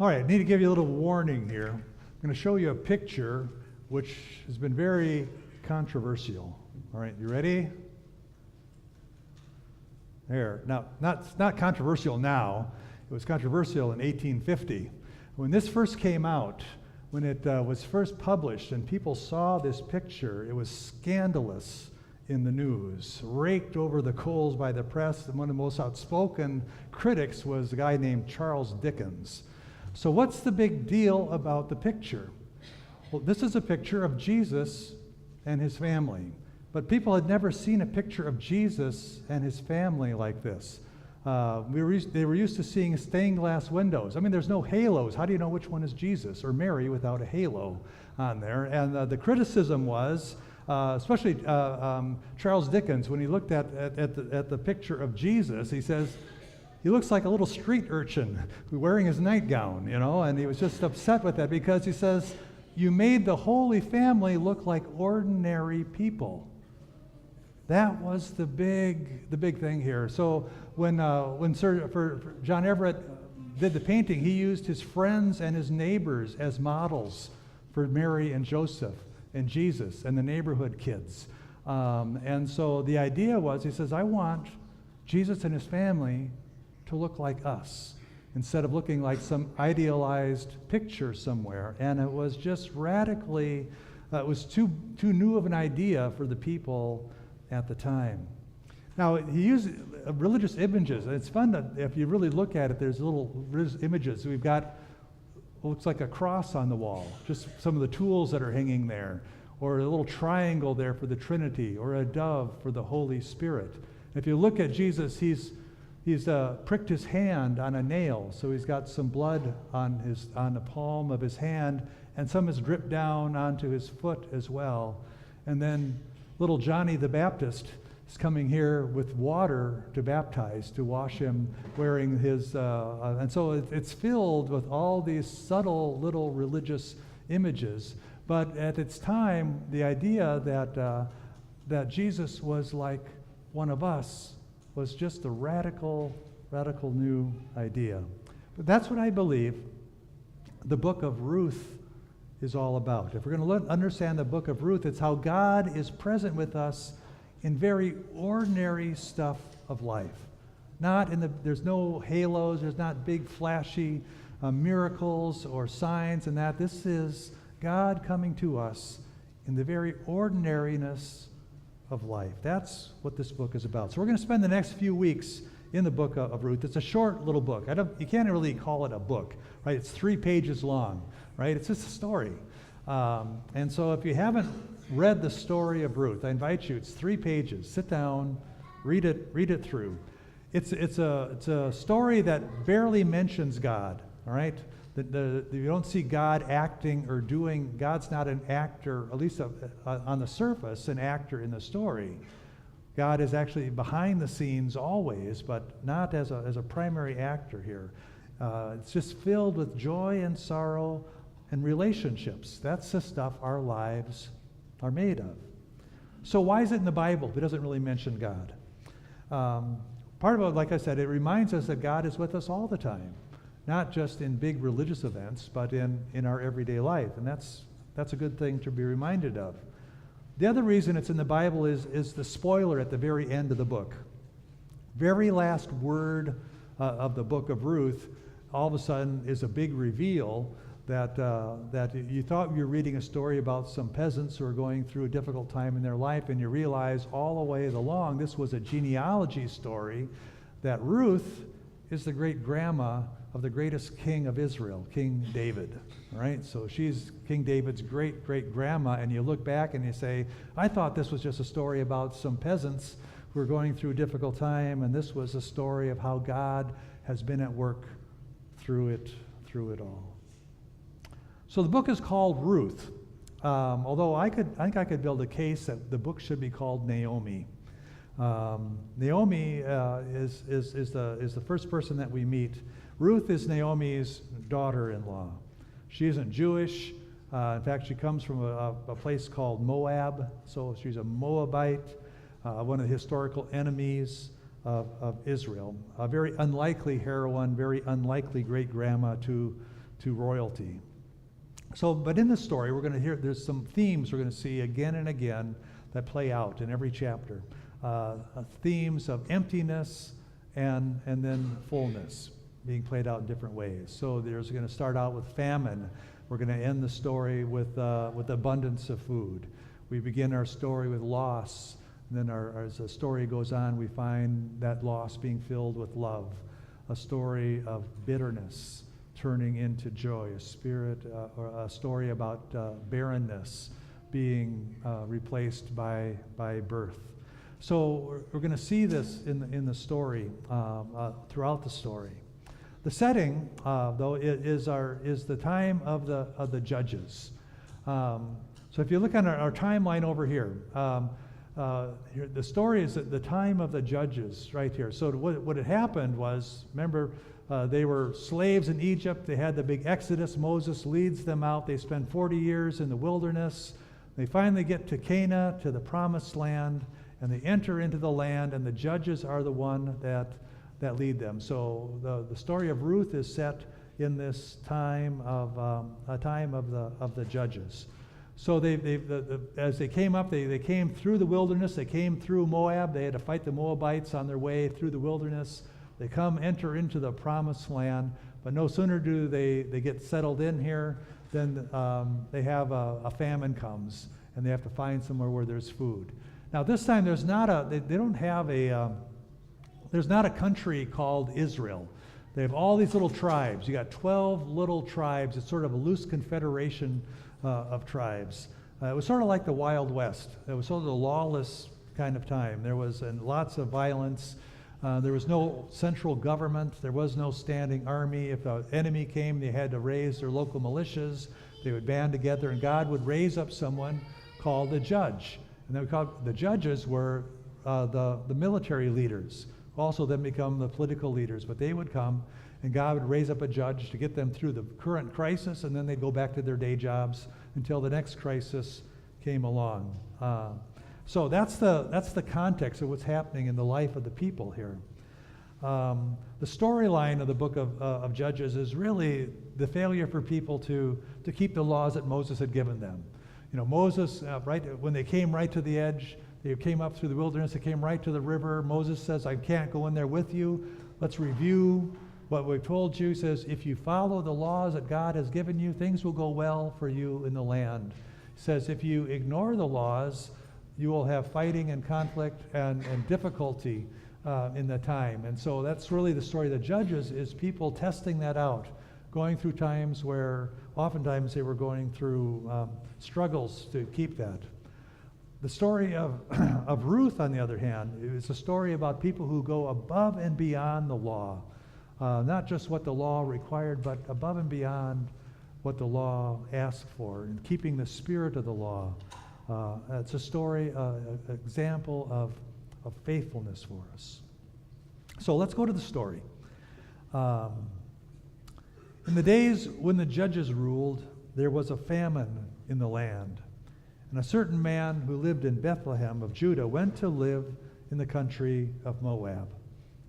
All right, I need to give you a little warning here. I'm going to show you a picture which has been very controversial. All right, you ready? There. Now, not controversial now. It was controversial in 1850. When this first came out, when it was first published and people saw this picture, it was scandalous in the news, raked over the coals by the press, and one of the most outspoken critics was a guy named Charles Dickens. So what's the big deal about the picture? Well, this is a picture of Jesus and his family, but people had never seen a picture of Jesus and his family like this. They were used to seeing stained glass windows. I mean, there's no halos. How do you know which one is Jesus or Mary without a halo on there? And the criticism was, especially Charles Dickens, when he looked at the picture of Jesus, he says, he looks like a little street urchin wearing his nightgown, and he was just upset with that because he says, you made the Holy Family look like ordinary people. That was the big thing here. So when John Everett did the painting, he used his friends and his neighbors as models for Mary and Joseph and Jesus and the neighborhood kids. And so the idea was, he says, I want Jesus and his family to look like us instead of looking like some idealized picture somewhere. And it was just radically, it was too new of an idea for the people at the time. Now, he used religious images. It's fun that if you really look at it, there's little religious images. We've got what looks like a cross on the wall, just some of the tools that are hanging there, or a little triangle there for the Trinity, or a dove for the Holy Spirit. If you look at Jesus, he's pricked his hand on a nail, so he's got some blood on the palm of his hand, and some has dripped down onto his foot as well. And then little Johnny the Baptist is coming here with water to baptize, to wash him, wearing his, and so it's filled with all these subtle little religious images. But at its time, the idea that Jesus was like one of us was just a radical new idea. But that's what I believe the book of Ruth is all about. If we're going to understand the book of Ruth, it's how God is present with us in very ordinary stuff of life. There's no halos, there's not big flashy miracles or signs and that. This is God coming to us in the very ordinariness of life. That's what this book is about. So we're going to spend the next few weeks in the book of Ruth. It's a short little book. You can't really call it a book, right? It's 3 pages long, right? It's just a story. And so if you haven't read the story of Ruth, I invite you. It's 3 pages. Sit down, read it through. It's a story that barely mentions God, all right? You don't see God acting or doing. God's not an actor, at least on the surface, an actor in the story. God is actually behind the scenes always, but not as a primary actor here. It's just filled with joy and sorrow and relationships. That's the stuff our lives are made of. So why is it in the Bible if it doesn't really mention God? Part of it, like I said, it reminds us that God is with us all the time. Not just in big religious events, but in our everyday life. And that's a good thing to be reminded of. The other reason it's in the Bible is the spoiler at the very end of the book. Very last word of the book of Ruth, all of a sudden, is a big reveal that you thought you were reading a story about some peasants who are going through a difficult time in their life, and you realize all the way along this was a genealogy story, that Ruth is the great-grandma of the greatest king of Israel, King David, right? So she's King David's great-great-grandma, and you look back and you say, I thought this was just a story about some peasants who are going through a difficult time, and this was a story of how God has been at work through it all. So the book is called Ruth, although I think I could build a case that the book should be called Naomi. Naomi is the first person that we meet. Ruth is Naomi's daughter-in-law. She isn't Jewish. In fact, she comes from a place called Moab, so she's a Moabite, one of the historical enemies of Israel. A very unlikely heroine, very unlikely great-grandma to to royalty. So, but in this story, we're going to hear, there's some themes we're going to see again and again that play out in every chapter. Themes of emptiness and then fullness being played out in different ways. So there's going to start out with famine. We're going to end the story with abundance of food. We begin our story with loss. And then as the story goes on, we find that loss being filled with love. A story of bitterness turning into joy. Or a story about barrenness being replaced by birth. So we're going to see this in the story, throughout the story. The setting, though, is the time of the judges. So if you look on our timeline over here, the story is at the time of the judges right here. So what had happened was, remember, they were slaves in Egypt. They had the big exodus. Moses leads them out. They spend 40 years in the wilderness. They finally get to Canaan, to the promised land, and they enter into the land, and the judges are the one that lead them. So the story of Ruth is set in this time of the judges. So as they came up, they came through the wilderness. They came through Moab. They had to fight the Moabites on their way through the wilderness. They enter into the promised land, but no sooner do they get settled in here than they have a famine comes, and they have to find somewhere where there's food. Now this time there's not a country called Israel. They have all these little tribes. You got 12 little tribes. It's sort of a loose confederation of tribes. It was sort of like the Wild West. It was sort of a lawless kind of time. There was lots of violence. There was no central government. There was no standing army. If an enemy came, they had to raise their local militias. They would band together, and God would raise up someone called a judge. And the judges were the military leaders, also then become the political leaders. But they would come, and God would raise up a judge to get them through the current crisis, and then they'd go back to their day jobs until the next crisis came along. So that's the context of what's happening in the life of the people here. The storyline of the book of Judges is really the failure for people to keep the laws that Moses had given them. You know, Moses, when they came right to the edge, they came up through the wilderness, they came right to the river. Moses says, I can't go in there with you. Let's review what we've told you. He says, if you follow the laws that God has given you, things will go well for you in the land. He says, if you ignore the laws, you will have fighting and conflict and difficulty in the time. And so that's really the story of the Judges, is people testing that out, going through times where oftentimes they were going through struggles to keep that. The story of Ruth, on the other hand, is a story about people who go above and beyond the law. Not just what the law required, but above and beyond what the law asked for, and keeping the spirit of the law. It's a story, an example of faithfulness for us. So let's go to the story. In the days when the judges ruled, there was a famine in the land. And a certain man who lived in Bethlehem of Judah went to live in the country of Moab,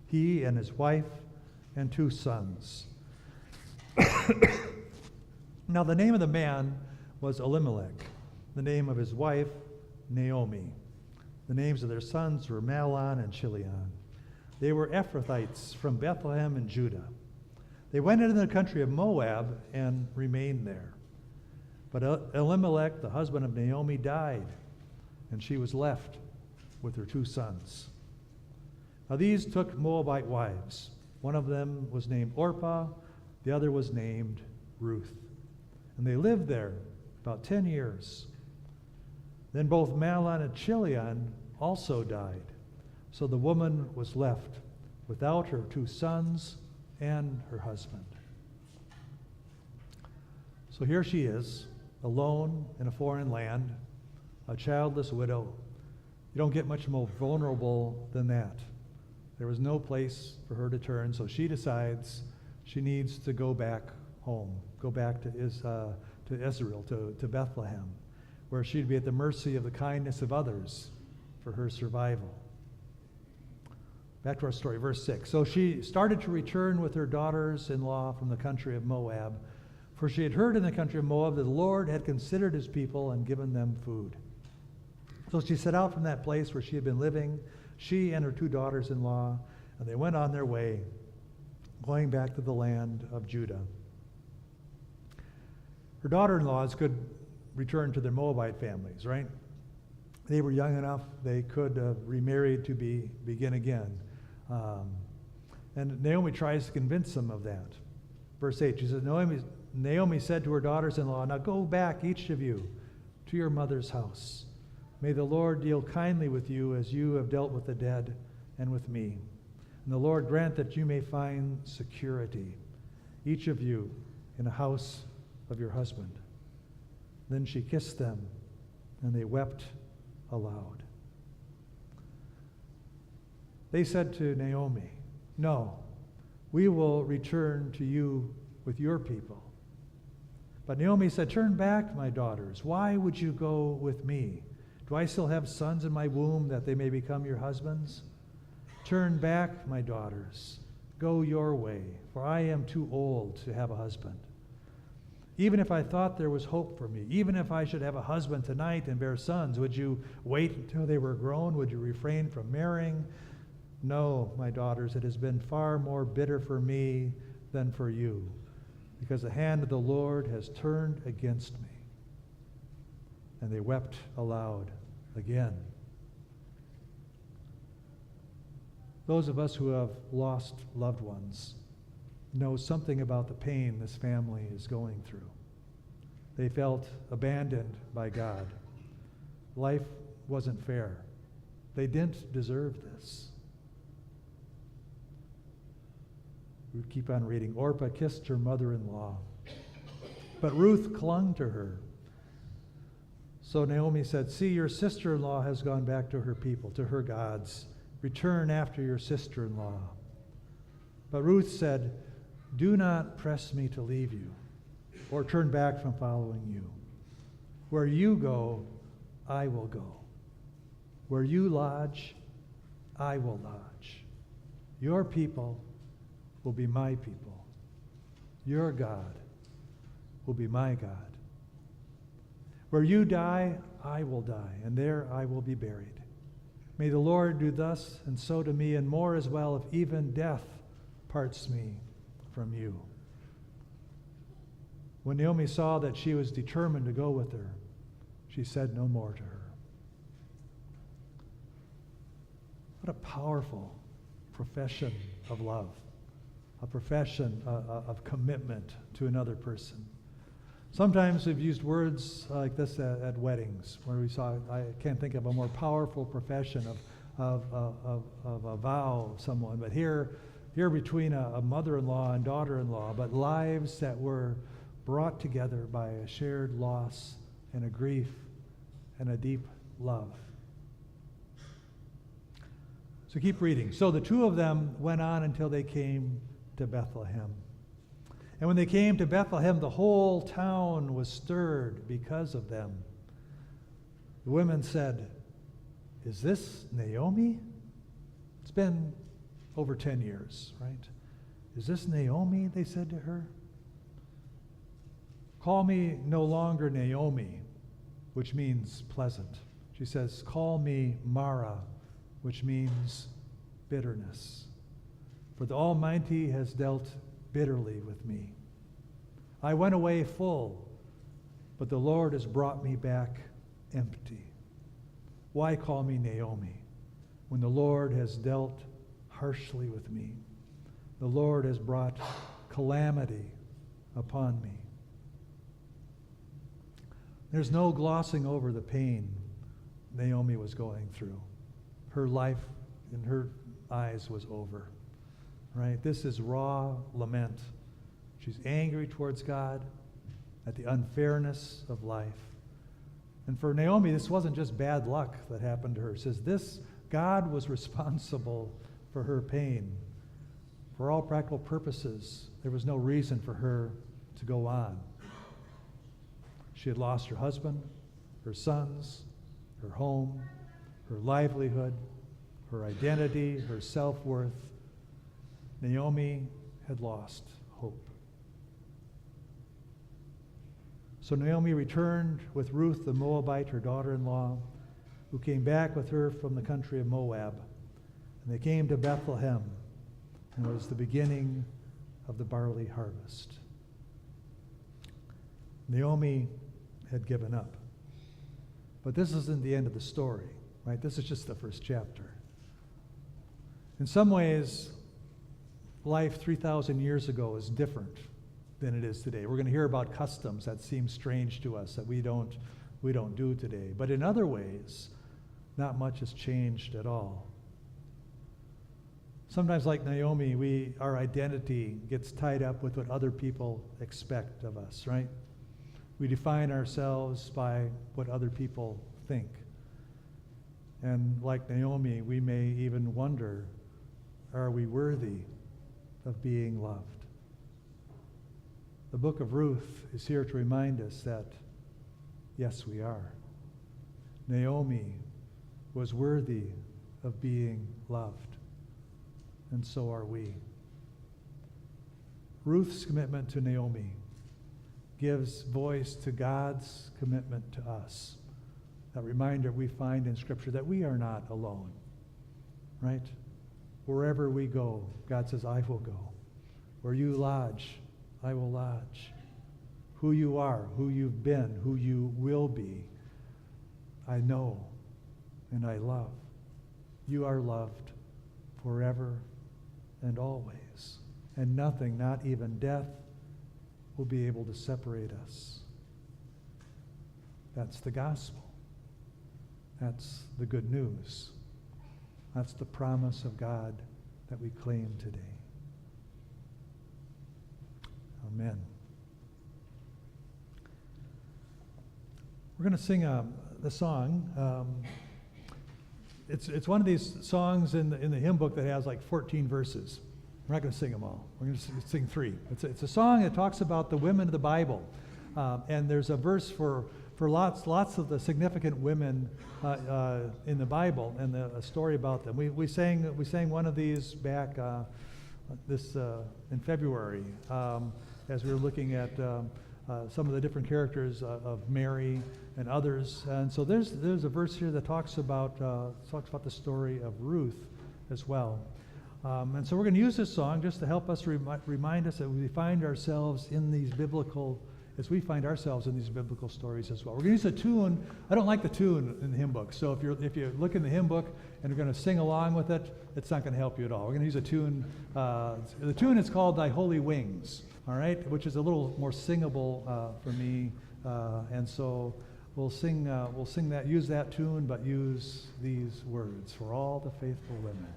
he and his wife and 2 sons. Now the name of the man was Elimelech, the name of his wife Naomi. The names of their sons were Mahlon and Chilion. They were Ephrathites from Bethlehem in Judah. They went into the country of Moab and remained there. But Elimelech, the husband of Naomi, died, and she was left with her 2 sons. Now these took Moabite wives. One of them was named Orpah, the other was named Ruth. And they lived there about 10 years. Then both Mahlon and Chilion also died. So the woman was left without her 2 sons and her husband. So here she is, alone in a foreign land, a childless widow. You don't get much more vulnerable than that. There was no place for her to turn, so she decides she needs to go back home, go back to Israel, to Bethlehem, where she'd be at the mercy of the kindness of others for her survival. Back to our story, verse 6. So she started to return with her daughters-in-law from the country of Moab, For she had heard in the country of Moab that the Lord had considered his people and given them food. So she set out from that place where she had been living, she and her 2 daughters-in-law, and they went on their way, going back to the land of Judah. Her daughter-in-laws could return to their Moabite families, right? They were young enough, they could remarry to begin again. And Naomi tries to convince them of that. Verse 8, she says, Naomi said to her daughters-in-law, now go back, each of you, to your mother's house. May the Lord deal kindly with you as you have dealt with the dead and with me. And the Lord grant that you may find security, each of you, in a house of your husband. Then she kissed them, and they wept aloud. They said to Naomi, no, we will return to you with your people. But Naomi said, turn back, my daughters. Why would you go with me? Do I still have sons in my womb that they may become your husbands? Turn back, my daughters. Go your way, for I am too old to have a husband. Even if I thought there was hope for me, even if I should have a husband tonight and bear sons, would you wait until they were grown? Would you refrain from marrying? No, my daughters, it has been far more bitter for me than for you, because the hand of the Lord has turned against me. And they wept aloud again. Those of us who have lost loved ones know something about the pain this family is going through. They felt abandoned by God. Life wasn't fair. They didn't deserve this. We would keep on reading. Orpah kissed her mother-in-law, but Ruth clung to her. So Naomi said, see, your sister-in-law has gone back to her people, to her gods. Return after your sister-in-law. But Ruth said, do not press me to leave you or turn back from following you. Where you go, I will go. Where you lodge, I will lodge. Your people will be my people. Your God will be my God. Where you die, I will die, and there I will be buried. May the Lord do thus and so to me, and more as well, if even death parts me from you. When Naomi saw that she was determined to go with her, she said no more to her. What a powerful profession of love, a profession of commitment to another person. Sometimes we've used words like this at weddings, where I can't think of a more powerful profession of a vow of someone, but here between a mother-in-law and daughter-in-law, but lives that were brought together by a shared loss and a grief and a deep love. So keep reading. So the 2 of them went on until they came to Bethlehem. And when they came to Bethlehem, the whole town was stirred because of them. The women said, is this Naomi? It's been over 10 years, right? Is this Naomi? They said to her. Call me no longer Naomi, which means pleasant. She says, call me Mara, which means bitterness. For the Almighty has dealt bitterly with me. I went away full, but the Lord has brought me back empty. Why call me Naomi when the Lord has dealt harshly with me? The Lord has brought calamity upon me. There's no glossing over the pain Naomi was going through. Her life in her eyes was over. Right? This is raw lament. She's angry towards God at the unfairness of life. And for Naomi, this wasn't just bad luck that happened to her. It says this, God was responsible for her pain. For all practical purposes, there was no reason for her to go on. She had lost her husband, her sons, her home, her livelihood, her identity, her self-worth. Naomi had lost hope. So Naomi returned with Ruth the Moabite, her daughter-in-law, who came back with her from the country of Moab. And they came to Bethlehem, and it was the beginning of the barley harvest. Naomi had given up. But this isn't the end of the story, right? This is just the first chapter. In some ways, life 3,000 years ago is different than it is today. We're going to hear about customs that seem strange to us that we don't do today. But in other ways, not much has changed at all. Sometimes, like Naomi, our identity gets tied up with what other people expect of us, right? We define ourselves by what other people think. And like Naomi, we may even wonder, are we worthy of being loved? The book of Ruth is here to remind us that, yes, we are. Naomi was worthy of being loved, and so are we. Ruth's commitment to Naomi gives voice to God's commitment to us. That reminder we find in Scripture that we are not alone, right? Wherever we go, God says, I will go. Where you lodge, I will lodge. Who you are, who you've been, who you will be, I know and I love. You are loved forever and always. And nothing, not even death, will be able to separate us. That's the gospel. That's the good news. That's the promise of God that we claim today. Amen. We're going to sing the song. It's one of these songs in the hymn book that has like 14 verses. We're not going to sing them all. We're going to sing 3. It's a song that talks about the women of the Bible. And there's a verse for lots of the significant women in the Bible and a story about them. We sang one of these back in February as we were looking at some of the different characters of Mary and others. And so there's a verse here that talks about the story of Ruth as well. And so we're going to use this song just to help us remind us that we find ourselves in these biblical stories as well. We're going to use a tune. I don't like the tune in the hymn book. So if you look in the hymn book and you're going to sing along with it, it's not going to help you at all. We're going to use a tune. The tune is called "Thy Holy Wings," all right, which is a little more singable for me. And so we'll sing that. Use that tune, but use these words for all the faithful women.